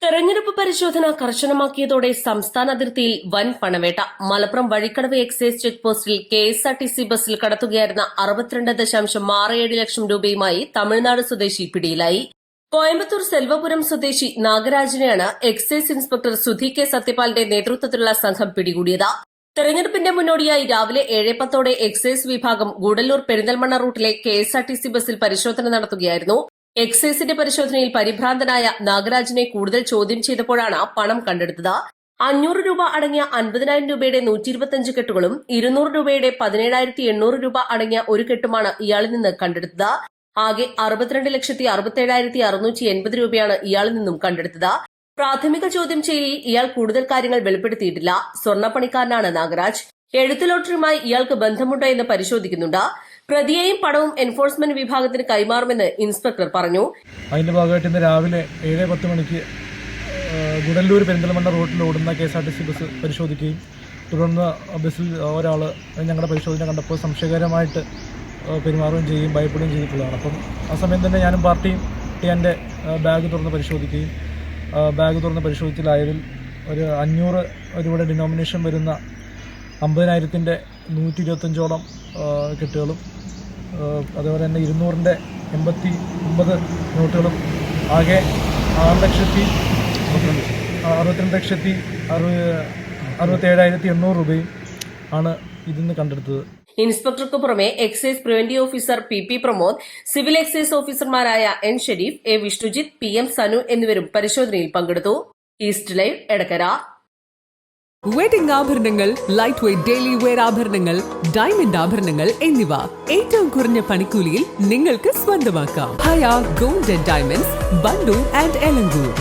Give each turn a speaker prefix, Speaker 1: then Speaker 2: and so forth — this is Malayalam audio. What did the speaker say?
Speaker 1: തെരഞ്ഞെടുപ്പ് പരിശോധന കർശനമാക്കിയതോടെ സംസ്ഥാന അതിർത്തിയിൽ വൻ പണവേട്ട. മലപ്പുറം വഴിക്കടവ് എക്സൈസ് ചെക്ക് പോസ്റ്റിൽ കെഎസ്ആർടിസി ബസ്സിൽ കടത്തുകയായിരുന്ന 62.67 ലക്ഷം രൂപയുമായി തമിഴ്നാട് സ്വദേശി പിടിയിലായി. കോയമ്പത്തൂർ സെൽവപുരം സ്വദേശി നാഗരാജിനെയാണ് എക്സൈസ് ഇൻസ്പെക്ടർ സുധി കെ സത്യപാലിന്റെ നേതൃത്വത്തിലുള്ള സംഘം പിടികൂടിയത്. തെരഞ്ഞെടുപ്പിന്റെ മുന്നോടിയായി രാവിലെ 7:10 എക്സൈസ് വിഭാഗം ഗൂഡല്ലൂർ പെരിന്തൽമണ്ണ റൂട്ടിലെ കെഎസ്ആർടിസി ബസ്സിൽ പരിശോധന നടത്തുകയായിരുന്നു. എക്സൈസിന്റെ പരിശോധനയിൽ പരിഭ്രാന്തനായ നാഗരാജിനെ കൂടുതൽ ചോദ്യം ചെയ്തപ്പോഴാണ് പണം കണ്ടെടുത്തത്. 500 രൂപ അടങ്ങിയ 50,000 രൂപയുടെ 125 കെട്ടുകളും 200 രൂപയുടെ 17,800 രൂപ അടങ്ങിയ ഒരു കെട്ടുമാണ് ഇയാളിൽ നിന്ന് കണ്ടെടുത്തത്. ആകെ 62,67,680 രൂപയാണ് ഇയാളിൽ നിന്നും കണ്ടെടുത്തത്. പ്രാഥമിക ചോദ്യം ചെയ്യലിൽ ഇയാൾ കൂടുതൽ കാര്യങ്ങൾ വെളിപ്പെടുത്തിയിട്ടില്ല. സ്വർണ്ണപ്പണിക്കാരനാണ് നാഗരാജ്. എഴുത്ത് ലോട്ടറിയുമായി ഇയാൾക്ക് ബന്ധമുണ്ടോ എന്ന് പരിശോധിക്കുന്നുണ്ട്. പ്രതിയെയും പണവും എൻഫോഴ്സ്മെന്റ് വിഭാഗത്തിന് കൈമാറുമെന്ന് ഇൻസ്പെക്ടർ പറഞ്ഞു.
Speaker 2: അതിന്റെ ഭാഗമായിട്ട് ഇന്ന് രാവിലെ 7:10 മണിക്ക് ഗുഡല്ലൂർ പെരിന്തൽമണ്ണ റൂട്ടിൽ ഓടുന്ന കെഎസ്ആർടിസി ബസ് പരിശോധിക്കുകയും തുടർന്ന് ബസ്സിൽ ഒരാൾ ഞങ്ങളുടെ പരിശോധന കണ്ടപ്പോൾ സംശയകരമായിട്ട് പെരുമാറുകയും ചെയ്യുകയും ഭയപ്പെടുകയും ചെയ്തിട്ടുള്ളതാണ്. അപ്പം ആ സമയം തന്നെ ഞാനും പാർട്ടിയും എൻ്റെ ബാഗ് തുറന്ന് പരിശോധിക്കുകയും ബാഗ് തുറന്ന് പരിശോധിച്ചിലായതിൽ ഒരു 500 രൂപയുടെ ഡിനോമിനേഷൻ വരുന്ന 50,000-ന്റെ 125ഓളം കെട്ടുകളും അതുപോലെ തന്നെ 200-ന്റെ 89 നോട്ടുകളും ആകെ 6,62,67,800 രൂപയും ആണ് ഇതിന്ന് കണ്ടെടുത്തത്.
Speaker 1: ഇൻസ്പെക്ടർക്ക് പുറമെ excise preventive officer P Pramod, civil excise ഓഫീസർമാരായ N Sharif, A Vishnujith, PM Sanu എന്നിവരും പരിശോധനയിൽ പങ്കെടുത്തു. East live, Edakkara.
Speaker 3: വെഡിംഗ് ആഭരണങ്ങൾ, ലൈറ്റ് വെയ്റ്റ് ഡെയിലി വെയർ ആഭരണങ്ങൾ, ഡയമണ്ട് ആഭരണങ്ങൾ എന്നിവ ഏറ്റവും കുറഞ്ഞ പണിക്കൂലിയിൽ നിങ്ങൾക്ക് സ്വന്തമാക്കാം. Haya gold and diamonds, Bandur and Elankur.